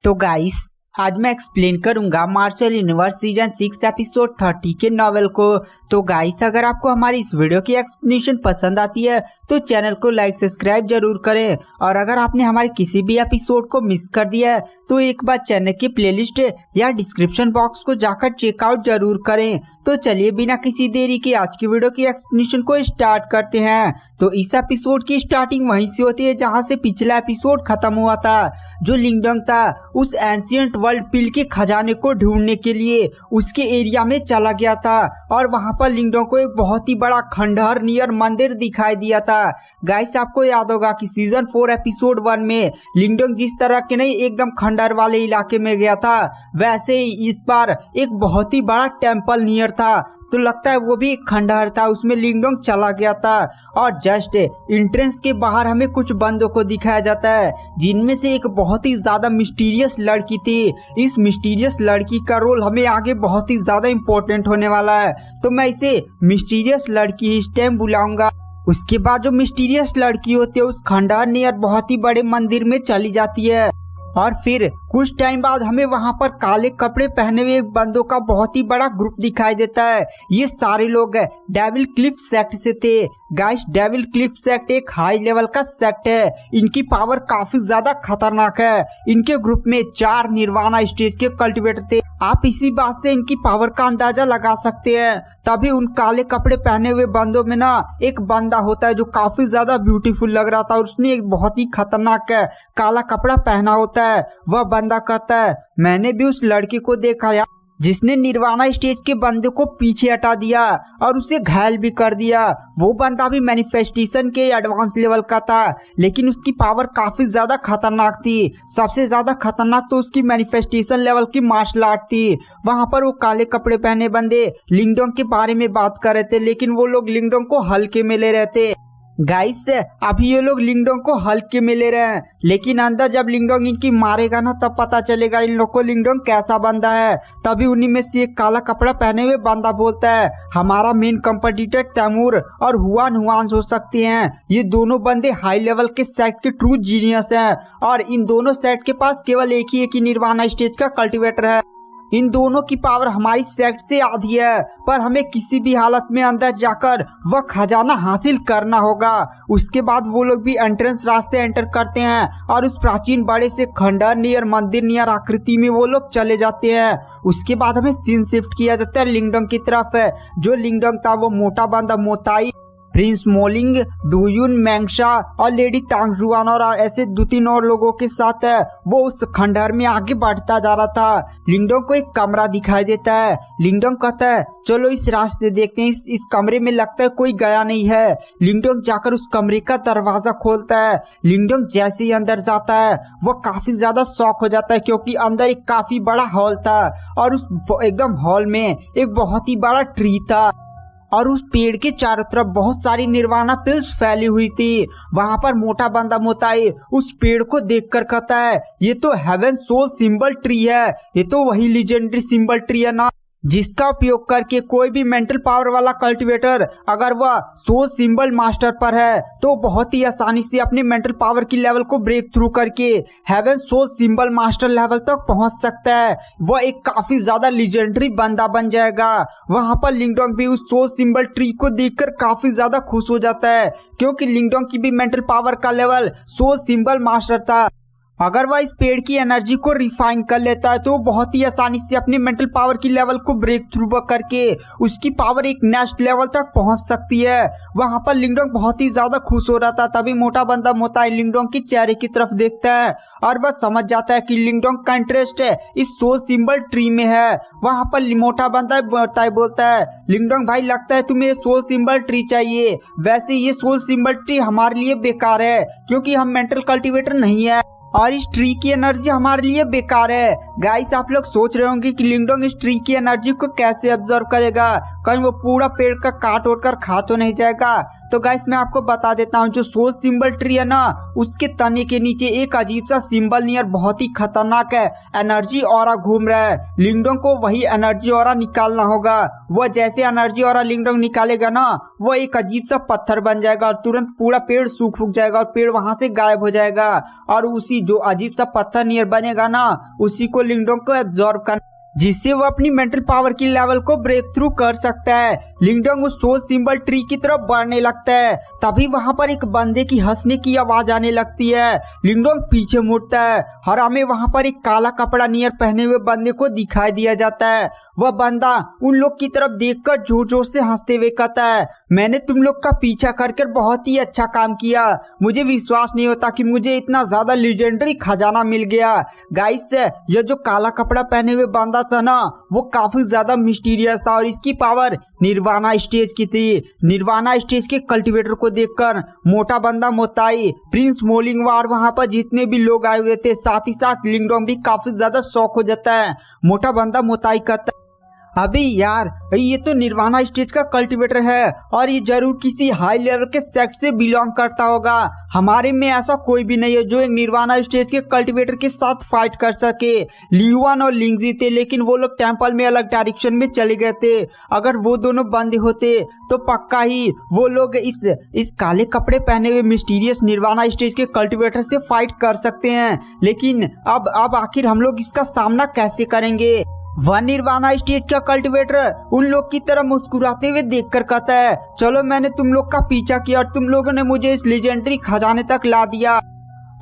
तो गाइस आज मैं एक्सप्लेन करूंगा मार्शल यूनिवर्स सीजन 6 एपिसोड 30 के नॉवेल को। तो गाइस अगर आपको हमारी इस वीडियो की एक्सप्लेनेशन पसंद आती है तो चैनल को लाइक सब्सक्राइब जरूर करें, और अगर आपने हमारे किसी भी एपिसोड को मिस कर दिया है तो एक बार चैनल की प्लेलिस्ट या डिस्क्रिप्शन बॉक्स को जाकर चेकआउट जरूर करें। तो चलिए बिना किसी देरी के आज की वीडियो की एक्सप्लेनेशन को स्टार्ट करते हैं। तो इस एपिसोड की स्टार्टिंग वहीं से होती है जहां से पिछला एपिसोड खत्म हुआ था। जो लिंगडोंग था उस एंशिएंट वर्ल्ड पिल के खजाने को ढूंढने के लिए उसके एरिया में चला गया था, और वहां पर लिंगडोंग को एक बहुत ही बड़ा खंडहर नियर मंदिर दिखाई दिया था। गाइस आपको याद होगा कि सीजन 4 एपिसोड 1 में लिंगडोंग जिस तरह के नहीं एकदम खंडहर वाले इलाके में गया था, वैसे ही इस बार एक बहुत ही बड़ा टेम्पल नियर था। तो लगता है वो भी एक खंडहर था, उसमें लिंगडोंग चला गया था। और जस्ट एंट्रेंस के बाहर हमें कुछ बंदों को दिखाया जाता है, जिनमें से एक बहुत ही ज्यादा मिस्टीरियस लड़की थी। इस मिस्टीरियस लड़की का रोल हमें आगे बहुत ही ज्यादा इम्पोर्टेंट होने वाला है, तो मैं इसे मिस्टीरियस लड़की इस टाइम बुलाऊंगा। उसके बाद जो मिस्टीरियस लड़की होती है उस खंडहर नियर बहुत ही बड़े मंदिर में चली जाती है, और फिर कुछ टाइम बाद हमें वहां पर काले कपड़े पहने हुए बंदों का बहुत ही बड़ा ग्रुप दिखाई देता है। ये सारे लोग डेविल क्लिफ सेक्ट से थे। गाइस डेविल क्लिफ सेक्ट एक हाई लेवल का सेक्ट है, इनकी पावर काफी ज्यादा खतरनाक है। इनके ग्रुप में 4 निर्वाणा स्टेज के कल्टिवेटर थे। आप इसी बात से इनकी पावर का अंदाजा लगा सकते हैं। तभी उन काले कपड़े पहने हुए बंदों में ना एक बंदा होता है जो काफी ज्यादा ब्यूटीफुल लग रहा था, और उसने एक बहुत ही खतरनाक काला कपड़ा पहना होता है। वह बंदा कहता है मैंने भी उस लड़के को देखा यार, जिसने निर्वाणा स्टेज के बंदे को पीछे हटा दिया और उसे घायल भी कर दिया। वो बंदा भी मैनिफेस्टेशन के एडवांस लेवल का था, लेकिन उसकी पावर काफी ज्यादा खतरनाक थी। सबसे ज्यादा खतरनाक तो उसकी मैनिफेस्टेशन लेवल की मार्शल आर्ट थी। वहां पर वो काले कपड़े पहने बंदे लिंगडोंग के बारे में बात कर रहे थे, लेकिन वो लोग लिंगडोंग को हल्के में ले रहे थे। गाइस अभी ये लोग लिंगडोंग को हल्के में ले रहे हैं, लेकिन अंदर जब लिंगडोंग इनकी मारेगा ना तब पता चलेगा इन लोग को लिंगडोंग कैसा बंदा है। तभी उन्हीं में से एक काला कपड़ा पहने हुए बंदा बोलता है हमारा मेन कंपटीटर तैमूर और हुआन हो सकते हैं। ये दोनों बंदे हाई लेवल के सेट के ट्रू जीनियस हैं, और इन दोनों सेट के पास केवल एक ही निर्वाणा स्टेज का कल्टिवेटर है। इन दोनों की पावर हमारी सेक्ट से आधी है, पर हमें किसी भी हालत में अंदर जाकर वह खजाना हासिल करना होगा। उसके बाद वो लोग भी एंट्रेंस रास्ते एंटर करते हैं, और उस प्राचीन बड़े से खंडहर नियर मंदिर नियर आकृति में वो लोग चले जाते हैं। उसके बाद हमें सीन शिफ्ट किया जाता है लिंगडोंग की तरफ। जो लिंगडोंग था वो मोटा बंदा मोताई, प्रिंस मोलिंग, डुयुन मैंगशा और लेडी तांगजुआन और ऐसे 2-3 और लोगों के साथ वो उस खंडहर में आगे बढ़ता जा रहा था। लिंगडोंग को एक कमरा दिखाई देता है। लिंगडोंग कहता है चलो इस रास्ते देखते हैं, इस कमरे में लगता है कोई गया नहीं है। लिंगडोंग जाकर उस कमरे का दरवाजा खोलता है। लिंगडोंग जैसे ही अंदर जाता है वो काफी ज्यादा शॉक हो जाता है, क्योंकि अंदर एक काफी बड़ा हॉल था, और उस एकदम हॉल में एक बहुत ही बड़ा ट्री था, और उस पेड़ के चारों तरफ बहुत सारी निर्वाणा पिल्स फैली हुई थी। वहां पर मोटा बंदा मोताई उस पेड़ को देखकर कहता है ये तो हेवन सोल सिंबल ट्री है, ये तो वही लीजेंडरी सिंबल ट्री है ना, जिसका उपयोग करके कोई भी मेंटल पावर वाला कल्टिवेटर अगर वह सोल सिंबल मास्टर पर है तो बहुत ही आसानी से अपने मेंटल पावर की लेवल को ब्रेक थ्रू करके heaven soul symbol master level तक पहुंच सकता है। वह एक काफी ज्यादा लीजेंडरी बंदा बन जाएगा। वहां पर लिंगडोंग भी उस सोल सिंबल ट्री को देखकर काफी ज्यादा खुश हो जाता है, क्योंकि लिंगडोंग की भी मेंटल पावर का लेवल सोल सिंबल मास्टर था। अगर वह इस पेड़ की एनर्जी को रिफाइन कर लेता है तो बहुत ही आसानी से अपने मेंटल पावर की लेवल को ब्रेक थ्रू करके उसकी पावर एक नेक्स्ट लेवल तक पहुंच सकती है। वहां पर लिंगडोंग बहुत ही ज्यादा खुश हो रहा था। तभी मोटा बंदा मोताई लिंगडोंग की चेहरे की तरफ देखता है, और वह समझ जाता है कि लिंगडोंग का इंटरेस्ट इस सोल सिंबल ट्री में है। वहां पर मोटा बंदा बोलता है लिंगडोंग भाई लगता है तुम्हें सोल सिंबल ट्री चाहिए, वैसे ये सोल सिंबल ट्री हमारे लिए बेकार है, क्योंकि हम मेंटल कल्टिवेटर नहीं है और इस ट्री की एनर्जी हमारे लिए बेकार है। गाइस आप लोग सोच रहे होंगे कि लिंगडोंग इस ट्री की एनर्जी को कैसे ऑब्जर्व करेगा, कहीं वो पूरा पेड़ का काट उड़ कर खा तो नहीं जाएगा। तो गाइस मैं आपको बता देता हूँ, जो सोल सिंबल ट्री है ना, उसके तने के नीचे एक अजीब सा सिंबल नियर बहुत ही खतरनाक है एनर्जी ऑरा घूम रहा है। लिंगडोंग को वही एनर्जी ऑरा निकालना होगा। वह जैसे एनर्जी ऑरा लिंगडोंग निकालेगा ना, वो एक अजीब सा पत्थर बन जाएगा और तुरंत पूरा पेड़ सूख जाएगा और पेड़ वहां से गायब हो जाएगा। और उसी जो अजीब सा पत्थर नियर बनेगा ना, उसी को लिंगडोंग को एब्जॉर्ब करना, जिससे वो अपनी मेंटल पावर की लेवल को ब्रेक थ्रू कर सकता है। लिंगडोंग उस सोल सिंबल ट्री की तरफ बढ़ने लगता है। तभी वहां पर एक बंदे की हंसने की आवाज आने लगती है। लिंगडोंग पीछे मुड़ता है और हमें वहां पर एक काला कपड़ा नियर पहने हुए बंदे को दिखाई दिया जाता है। वह बंदा उन लोग की तरफ देखकर जोर जोर से हंसते हुए कहता है, मैंने तुम लोग का पीछा करके बहुत ही अच्छा काम किया। मुझे विश्वास नहीं होता कि मुझे इतना ज्यादा लेजेंडरी खजाना मिल गया। गाइस, यह जो काला कपड़ा पहने हुए बंदा था ना, वो काफी ज्यादा मिस्टीरियस था और इसकी पावर निर्वाणा स्टेज की थी। निर्वाणा स्टेज के कल्टीवेटर को देखकर मोटा बंदा मोताई, प्रिंस मोलिंगवार, वहां पर जितने भी लोग आए हुए थे, साथ ही साथ लिंगडोंग भी काफी ज्यादा शौक हो जाता है। मोटा बंदा मोताई कहता है, अभी यार ये तो निर्वाणा स्टेज का कल्टीवेटर है और ये जरूर किसी हाई लेवल के सेक्ट से बिलोंग करता होगा। हमारे में ऐसा कोई भी नहीं है जो एक निर्वाणा स्टेज के कल्टीवेटर के साथ फाइट कर सके। लियुआन और लिंगजी थे, लेकिन वो लोग टेंपल में अलग डायरेक्शन में चले गए थे। अगर वो दोनों बंदे होते तो पक्का ही वो लोग इस काले कपड़े पहने हुए मिस्टीरियस निर्वाणा स्टेज के कल्टीवेटर से फाइट कर सकते हैं। लेकिन अब आखिर हम लोग इसका सामना कैसे करेंगे? वह निर्वाणा स्टेज का कल्टीवेटर उन लोग की तरह मुस्कुराते हुए देखकर कहता है, चलो मैंने तुम लोग का पीछा किया और तुम लोगों ने मुझे इस लेजेंडरी खजाने तक ला दिया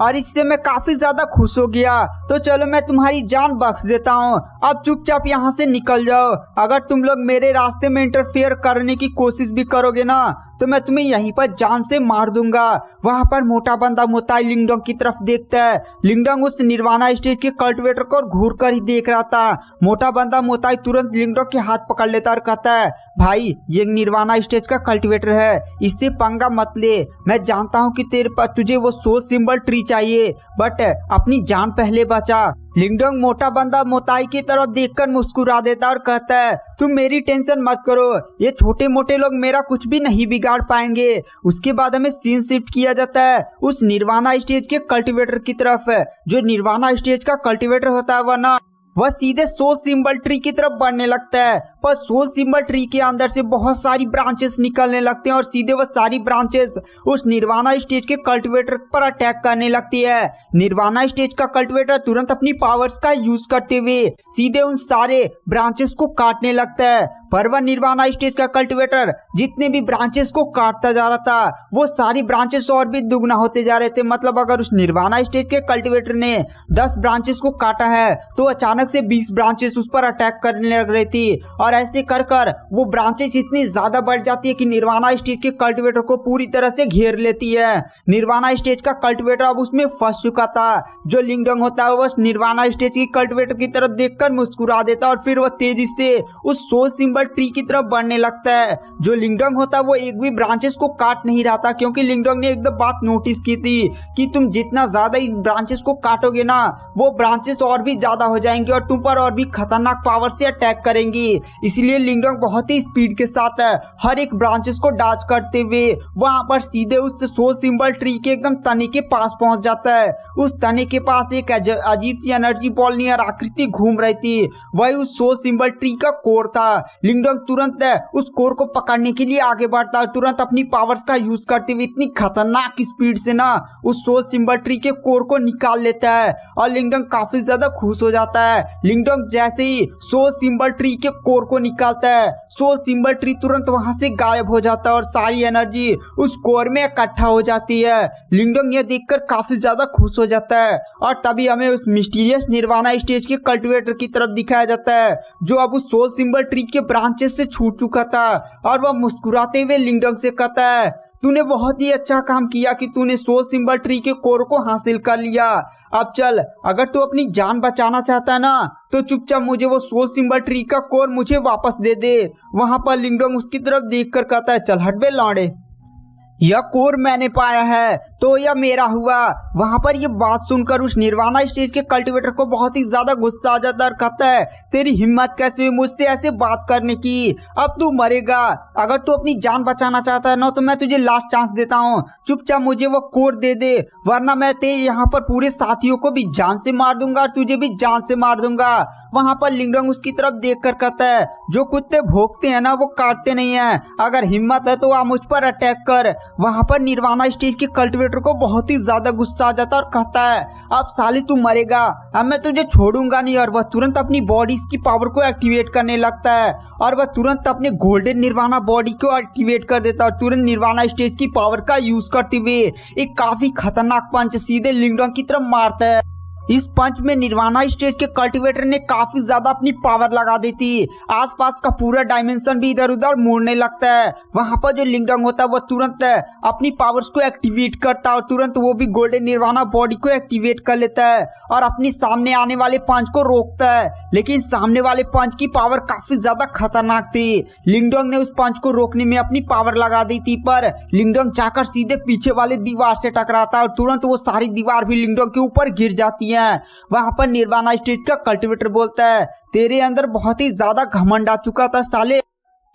और इससे मैं काफी ज्यादा खुश हो गया। तो चलो मैं तुम्हारी जान बख्श देता हूँ, अब चुपचाप यहाँ से निकल जाओ। अगर तुम लोग मेरे रास्ते में इंटरफेयर करने की कोशिश भी करोगे ना, तो मैं तुम्हें यहीं पर जान से मार दूंगा। वहां पर मोटा बंदा मोताई लिंगडोंग की तरफ देखता है। लिंगडोंग उस निर्वाणा स्टेज के कल्टीवेटर को घूर कर ही देख रहा था। मोटा बंदा मोताई तुरंत लिंगडोंग के हाथ पकड़ लेता और कहता है, भाई ये निर्वाणा स्टेज का कल्टीवेटर है, इससे पंगा मत ले। मैं जानता हूँ कि तुझे वो सोल सिंबल ट्री चाहिए, बट अपनी जान पहले बचा। लिंगडोंग मोटा बंदा मोताई की तरफ देखकर मुस्कुरा देता और कहता है, तुम मेरी टेंशन मत करो, ये छोटे मोटे लोग मेरा कुछ भी नहीं बिगाड़ पाएंगे। उसके बाद हमें सीन शिफ्ट किया जाता है उस निर्वाणा स्टेज के कल्टीवेटर की तरफ। जो निर्वाणा स्टेज का कल्टीवेटर होता है वह सीधे सोल सिंबल ट्री की तरफ बढ़ने लगता है। पर सोल सिंबल ट्री के अंदर से बहुत सारी ब्रांचेस निकलने लगते हैं और सीधे वह सारी ब्रांचेस उस निर्वाणा स्टेज के कल्टीवेटर पर अटैक करने लगती है। निर्वाणा स्टेज का कल्टीवेटर तुरंत अपनी पावर्स का यूज करते हुए सीधे उन सारे ब्रांचेस को काटने लगता है। पर वह निर्वाणा स्टेज का कल्टीवेटर जितने भी ब्रांचेस को काटता जा रहा था, वो सारी ब्रांचेस और भी दुगना होते जा रहे थे। मतलब अगर उस निर्वाणा स्टेज के कल्टीवेटर ने 10 ब्रांचेस को काटा है, तो अचानक से 20 ब्रांचेस उस पर अटैक करने लग रही थी और ऐसे कर कर वो ब्रांचेस इतनी ज्यादा बढ़ जाती है कि निर्वाणा स्टेज के कल्टीवेटर को पूरी तरह से घेर लेती है। निर्वाणा स्टेज का कल्टीवेटर अब उसमें फंस चुका था। जो लिंगडोंग होता है वह निर्वाणा स्टेज की कल्टीवेटर की तरफ देखकर मुस्कुरा देता और फिर वह तेजी से उस सोल सिंबल ट्री की तरफ बढ़ने लगता है। जो लिंगडोंग होता है वो एक भी ब्रांचेस को काट नहीं रहा था, क्योंकि लिंगडोंग ने एकदम बात नोटिस की थी कि तुम जितना ज्यादा इन ब्रांचेस को काटोगे ना, वो ब्रांचेस और भी ज्यादा हो जाएंगे और तुम पर और भी खतरनाक पावर से अटैक करेंगी। इसलिए लिंगडोंग बहुत ही स्पीड के साथ हर एक ब्रांचेस को डॉज करते हुए वहां पर सीधे उस सोल सिंबल ट्री के एकदम तने के पास पहुंच जाता है। उस तने के पास एक अजीब सी एनर्जी बॉल नियर आकृति घूम रही थी, वही उस सोल सिंबल ट्री का कोर था। लिंगडोंग तुरंत उस कोर को पकड़ने के लिए आगे बढ़ता है, तुरंत अपनी पावर्स का यूज करते हुए इतनी खतरनाक स्पीड से ना उस सोल सिंबल ट्री के कोर को निकाल लेता है और लिंगडोंग काफी ज्यादा खुश हो जाता है। लिंगडोंग जैसे ही सोल सिंबल ट्री के कोर को निकालता है, सोल सिंबल ट्री तुरंत वहां से गायब हो जाता है और सारी एनर्जी उस कोर में इकट्ठा हो जाती है। लिंगडोंग यह देखकर काफी ज्यादा खुश हो जाता है और तभी हमें उस मिस्टीरियस निर्वाणा स्टेज के कल्टीवेटर की तरफ दिखाया जाता है, जो अब उस सोल सिंबल ट्री के ब्रांचेस से छूट चुका था और वह मुस्कुराते हुए लिंगडोंग से कहता है, तूने बहुत ही अच्छा काम किया कि तूने सोल सिंबल ट्री के कोर को हासिल कर लिया। अब चल, अगर तू अपनी जान बचाना चाहता है ना, तो चुपचाप मुझे वो सोल सिंबल ट्री का कोर मुझे वापस दे दे। वहां पर लिंगडोंग उसकी तरफ देखकर कहता है, चल हट बे लौंडे। यह कोर मैंने पाया है तो यह मेरा हुआ। वहां पर यह बात सुनकर उस निर्वाणा स्टेज के कल्टीवेटर को बहुत ही ज्यादा गुस्सा आ जाता है और कहता है, तेरी हिम्मत कैसे हुई मुझसे ऐसे बात करने की, अब तू मरेगा। अगर तू अपनी जान बचाना चाहता है ना तो मैं तुझे लास्ट चांस देता हूँ, चुपचाप मुझे वो कोर दे दे, वरना मैं तेरे यहाँ पर पूरे साथियों को भी जान से मार दूंगा, तुझे भी जान से मार दूंगा। वहां पर लिंगडोंग उसकी तरफ देखकर कहता है, जो कुत्ते भोंकते हैं ना वो काटते नहीं है, अगर हिम्मत है तो आ मुझ पर अटैक कर। वहां पर निर्वाणा स्टेज के कल्टीवेटर को बहुत ही ज्यादा गुस्सा आ जाता है और कहता है, अब साली तू मरेगा, अब मैं तुझे छोड़ूंगा नहीं। और वह तुरंत अपनी बॉडी की पावर को एक्टिवेट करने लगता है और वह तुरंत अपने गोल्डन निर्वाणा बॉडी को एक्टिवेट कर देता है और तुरंत निर्वाणा स्टेज की पावर का यूज करते हुए एक काफी खतरनाक पंच सीधे लिंगडोंग की तरफ मारता है। इस पंच में निर्वाणा स्टेज के कल्टीवेटर ने काफी ज्यादा अपनी पावर लगा दी थी, आसपास का पूरा डायमेंशन भी इधर उधर मुड़ने लगता है। वहां पर जो लिंगडोंग होता है वो तुरंत अपनी पावर्स को एक्टिवेट करता है और तुरंत वो भी गोल्डन निर्वाणा बॉडी को एक्टिवेट कर लेता है और अपनी सामने आने वाले पंच को रोकता है। लेकिन सामने वाले पंच की पावर काफी ज्यादा खतरनाक थी। लिंगडोंग ने उस पंच को रोकने में अपनी पावर लगा दी थी, पर लिंगडोंग जाकर सीधे पीछे वाले दीवार से टकराता है और तुरंत वो सारी दीवार भी लिंगडोंग के ऊपर गिर जाती है। वहां पर निर्वाणा स्टेज का कल्टीवेटर बोलता है, तेरे अंदर बहुत ही ज्यादा घमंड आ चुका था साले,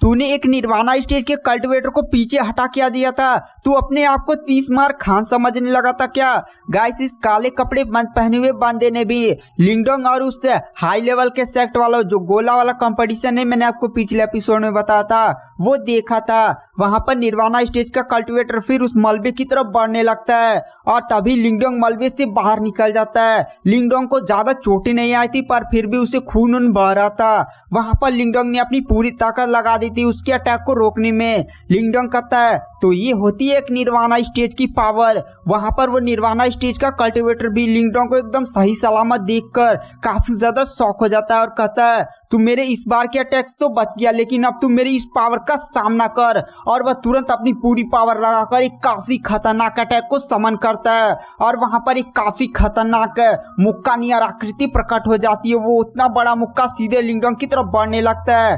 तूने एक निर्वाणा स्टेज के कल्टीवेटर को पीछे हटा क्या दिया था, तू अपने आप को 30 मार खान समझने लगा था क्या। गाइस इस काले कपड़े पहने हुए बंदे ने भी लिंगडोंग और उस हाई लेवल के सेक्ट वाला जो गोला वाला कंपटीशन है, मैंने आपको पिछले एपिसोड में बताया था, वो देखा था। वहां पर निर्वाणा स्टेज का कल्टीवेटर फिर उस मलबे की तरफ बढ़ने लगता है और तभी लिंगडोंग मलबे से बाहर निकल जाता है। लिंगडोंग को ज्यादा चोटें नहीं आई थी पर फिर भी उसे खून बह रहा था। वहां पर लिंगडोंग ने अपनी पूरी ताकत लगा दी थी उसके अटैक को रोकने में। लिंगडोंग कहता है, तो ये होती है एक निर्वाणा स्टेज की पावर। वहां पर वो निर्वाणा स्टेज का कल्टीवेटर भी लिंगडोंग को एकदम सही सलामत देखकर काफी ज्यादा शॉक हो जाता है और कहता है, तू मेरे इस बार के अटैक तो बच गया, लेकिन अब तू मेरी इस पावर का सामना कर। और वह तुरंत अपनी पूरी पावर लगाकर एक काफी खतरनाक अटैक को समन करता है और वहां पर एक काफी खतरनाक मुक्का नियर आकृति प्रकट हो जाती है। वो उतना बड़ा मुक्का सीधे लिंगडोंग की तरफ बढ़ने लगता है।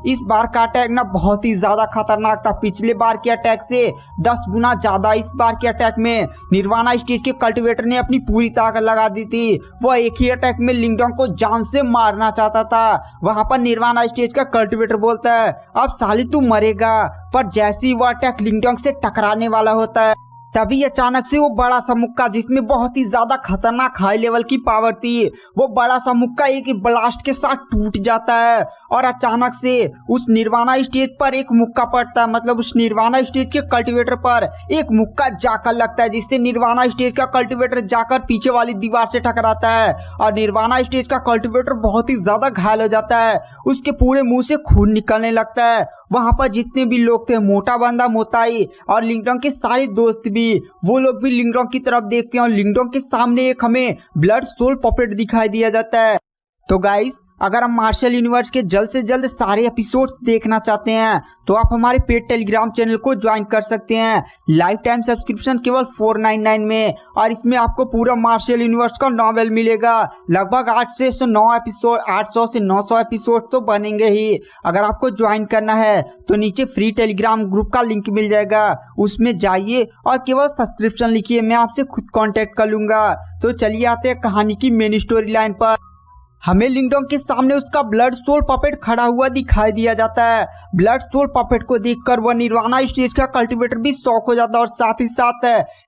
इस बार का अटैक ना बहुत ही ज्यादा खतरनाक था, पिछले बार के अटैक से 10 गुना ज्यादा। इस बार के अटैक में निर्वाणा स्टेज के कल्टीवेटर ने अपनी पूरी ताकत लगा दी थी। वह एक ही अटैक में लिंगडोंग को जान से मारना चाहता था। वहां पर निर्वाणा स्टेज का कल्टीवेटर बोलता है, अब साली तू मरेगा। पर जैसे ही वह अटैक लिंगडोंग से टकराने वाला होता है तभी अचानक से वो बड़ा सा मुक्का जिसमें बहुत ही ज्यादा खतरनाक हाई लेवल की पावर थी, वो बड़ा सा मुक्का एक ब्लास्ट के साथ टूट जाता है और अचानक से उस निर्वाणा स्टेज पर एक मुक्का पड़ता है, मतलब उस निर्वाणा स्टेज के कल्टीवेटर पर एक मुक्का जाकर लगता है, जिससे निर्वाणा स्टेज का कल्टीवेटर जाकर पीछे वाली दीवार से टकराता है और निर्वाणा स्टेज का कल्टीवेटर बहुत ही ज्यादा घायल हो जाता है। उसके पूरे मुंह से खून निकलने लगता है। वहां पर जितने भी लोग थे, मोटा बंदा मोताई और लिंगडोंग के सारे दोस्त भी, वो लोग भी लिंगडोंग की तरफ देखते हैं और लिंगडोंग के सामने एक हमें ब्लड सोल पपेट दिखाई दिया जाता है। तो गाइस अगर हम मार्शल यूनिवर्स के जल्द से जल्द सारे एपिसोड्स देखना चाहते हैं तो आप हमारे पेड टेलीग्राम चैनल को ज्वाइन कर सकते हैं। लाइफ टाइम सब्सक्रिप्शन केवल 499 में, और इसमें आपको पूरा मार्शल यूनिवर्स का नॉवेल मिलेगा। लगभग 800 से 900 एपिसोड तो बनेंगे ही। अगर आपको ज्वाइन करना है तो नीचे फ्री टेलीग्राम ग्रुप का लिंक मिल जाएगा, उसमें जाइए और केवल सब्सक्रिप्शन लिखिए, मैं आपसे खुद कॉन्टेक्ट कर लूंगा। तो चलिए आते हैं कहानी की मेन स्टोरी लाइन पर। हमें लिंगडोंग के सामने उसका ब्लड सोल पपेट खड़ा हुआ दिखाई दिया जाता है। ब्लड सोल पपेट को देखकर वह निर्वाणा स्टेज का कल्टीवेटर भी शॉक हो जाता है और साथ ही साथ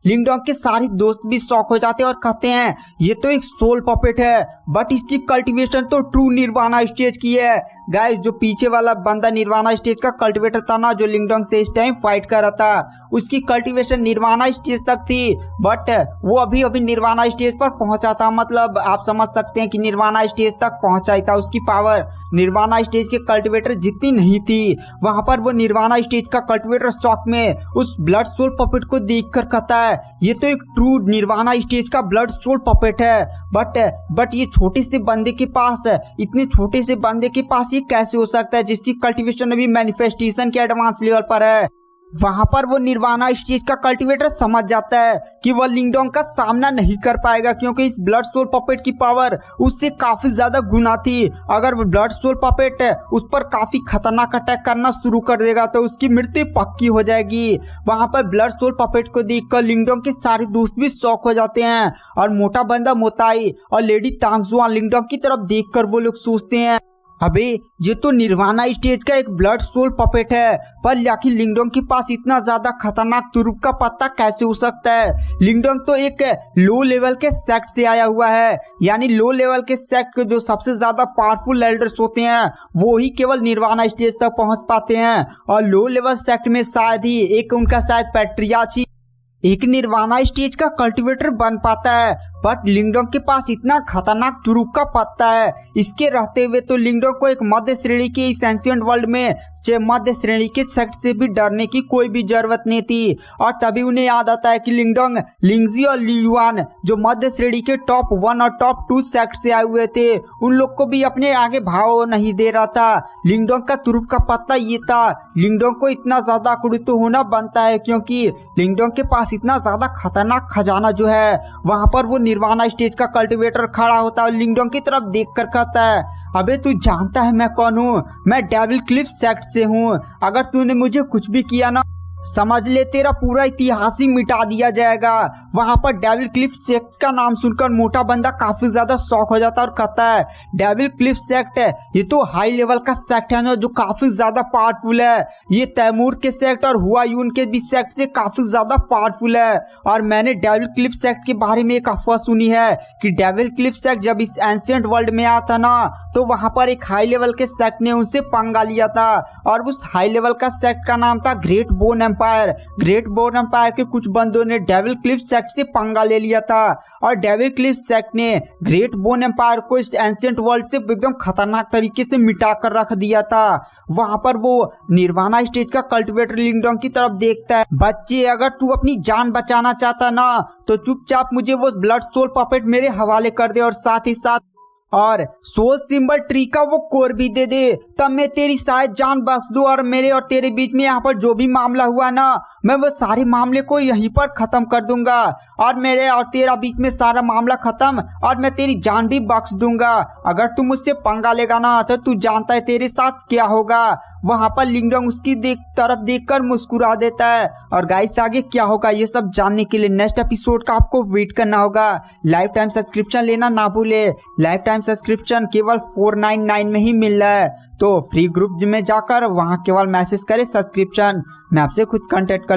लिंगडोंग के सारे दोस्त भी शॉक हो जाते हैं और कहते हैं, ये तो एक सोल पपेट है बट इसकी कल्टीवेशन तो ट्रू निर्वाणा स्टेज की है। गाइस जो पीछे वाला बंदा निर्वाणा स्टेज का कल्टीवेटर था ना, जो लिंगडोंग से इस टाइम फाइट कर रहा था, उसकी कल्टीवेशन निर्वाणा स्टेज तक थी, बट वो अभी अभी निर्वाणा स्टेज पर पहुंचा था। मतलब आप समझ सकते हैं कि निर्वाणा स्टेज तक पहुंचा ही था। उसकी पावर निर्वाणा स्टेज के कल्टीवेटर जितनी नहीं थी। वहां पर वो निर्वाणा स्टेज का कल्टीवेटर शॉक में उस ब्लड सोल पपेट को देखकर कहता है, ये तो एक ट्रू निर्वाणा स्टेज का ब्लड सोल पपेट है, बट ये छोटे से बंदे के पास, इतने छोटे से बंदे के पास ये कैसे हो सकता है जिसकी कल्टीवेशन अभी मैनिफेस्टेशन के एडवांस लेवल पर है। वहां पर वो निर्वाणा स्टेज का कल्टीवेटर समझ जाता है कि वह लिंगडोंग का सामना नहीं कर पाएगा, क्योंकि इस ब्लड सोल पपेट की पावर उससे काफी ज्यादा गुना थी। अगर वो ब्लड सोल पपेट उस पर काफी खतरनाक अटैक करना शुरू कर देगा तो उसकी मृत्यु पक्की हो जाएगी। वहां पर ब्लड सोल पपेट को देखकर लिंगडोंग के सारे दोस्त भी शॉक हो जाते हैं और मोटा बंदा मोताई और लेडी तांगजुआ लिंगडोंग की तरफ देखकर वो लोग सोचते हैं, अबे ये तो निर्वाणा स्टेज का एक ब्लड सोल पपेट है, पर आखिर लिंगडोंग के पास इतना ज्यादा खतरनाक तुरुप का पत्ता कैसे हो सकता है। लिंगडोंग तो एक लो लेवल के सेक्ट से आया हुआ है, यानी लो लेवल के सेक्ट के जो सबसे ज्यादा पावरफुल एल्डर्स होते हैं वो ही केवल निर्वाणा स्टेज तक पहुंच पाते हैं, और लो लेवल सेक्ट में शायद ही एक उनका शायद पैट्रियार्ची एक निर्वाणा स्टेज का कल्टीवेटर बन पाता है। बट लिंगडोंग के पास इतना खतरनाक तुरुप का पत्ता है, इसके रहते हुए तो लिंगडोंग को एक मध्य श्रेणी के इस एंशिएंट वर्ल्ड में मध्य श्रेणी के सेक्ट से भी डरने की कोई भी जरूरत नहीं थी। और तभी उन्हें याद आता है कि लिंगडोंग, लिंगजी और लियुआन जो मध्य श्रेणी के टॉप 1 और टॉप 2 सेक्ट से आए हुए थे, उन लोग को भी अपने आगे भाव नहीं दे रहा था। लिंगडोंग का तुरुप का पत्ता ये था, लिंगडोंग को इतना ज्यादा क्रूर तो होना बनता है, क्योंकि लिंगडोंग के पास इतना ज्यादा खतरनाक खजाना जो है। वहां पर वो निर्वाणा स्टेज का कल्टीवेटर खड़ा होता है और लिंगडोंग की तरफ देख कर कहता है, अबे तू जानता है मैं कौन हूँ? मैं डेविल क्लिफ सेक्ट से हूँ। अगर तूने मुझे कुछ भी किया ना, समझ ले तेरा पूरा इतिहास ही मिटा दिया जाएगा। वहां पर डेविल क्लिफ सेक्ट का नाम सुनकर मोटा बंदा काफी ज्यादा शॉक हो जाता है और कहता है, डेविल क्लिफ सेक्ट है, ये तो हाई लेवल का सेक्ट है ना, जो काफी ज्यादा पावरफुल है। ये तैमूर के सेक्ट और हुआयून के भी सेक्ट से काफी ज्यादा पावरफुल है। और मैंने डेविल क्लिफ सेक्ट के बारे में एक अफवाह सुनी है कि डेविल क्लिफ सेक्ट जब इस एंशिएंट वर्ल्ड में आया था ना, तो वहां पर एक हाई लेवल के सेक्ट ने उनसे पंगा लिया था, और उस हाई लेवल का सेक्ट का नाम था great bone empire. Great bone empire के कुछ बंदों ने डेविल क्लिफ सेक्ट से पंगा ले लिया था, और डेविल क्लिफ सेक्ट ने ग्रेट बोन एम्पायर को इस एंशिएंट वर्ल्ड से एकदम खतरनाक तरीके से मिटा कर रख दिया था। वहां पर वो निर्वाणा स्टेज का कल्टीवेटर लिंगडोंग की तरफ देखता है, बच्चे अगर तू अपनी जान बचाना चाहता ना तो चुपचाप मुझे वो ब्लड सोल पपेट मेरे हवाले कर दे, और साथ ही साथ और सोल सिंबल ट्री का वो कोर भी दे दे, तब मैं तेरी शायद जान बख्श दूं, और मेरे और तेरे बीच में यहाँ पर जो भी मामला हुआ ना, मैं वो सारे मामले को यहीं पर खत्म कर दूंगा, और मेरे और तेरा बीच में सारा मामला खत्म, और मैं तेरी जान भी बख्श दूंगा। अगर तू मुझसे पंगा लेगा ना तो तू जानता है तेरे साथ क्या होगा। वहां पर लिंगडोंग उसकी तरफ देखकर मुस्कुरा देता है। और गाइस आगे क्या होगा ये सब जानने के लिए नेक्स्ट एपिसोड का आपको वेट करना होगा। लाइफ टाइम सब्सक्रिप्शन लेना ना भूले, लाइफ टाइम सब्सक्रिप्शन केवल 499 में ही मिल रहा है, तो फ्री ग्रुप में जाकर वहां केवल मैसेज करें सब्सक्रिप्शन, मैं आपसे खुद कांटेक्ट कर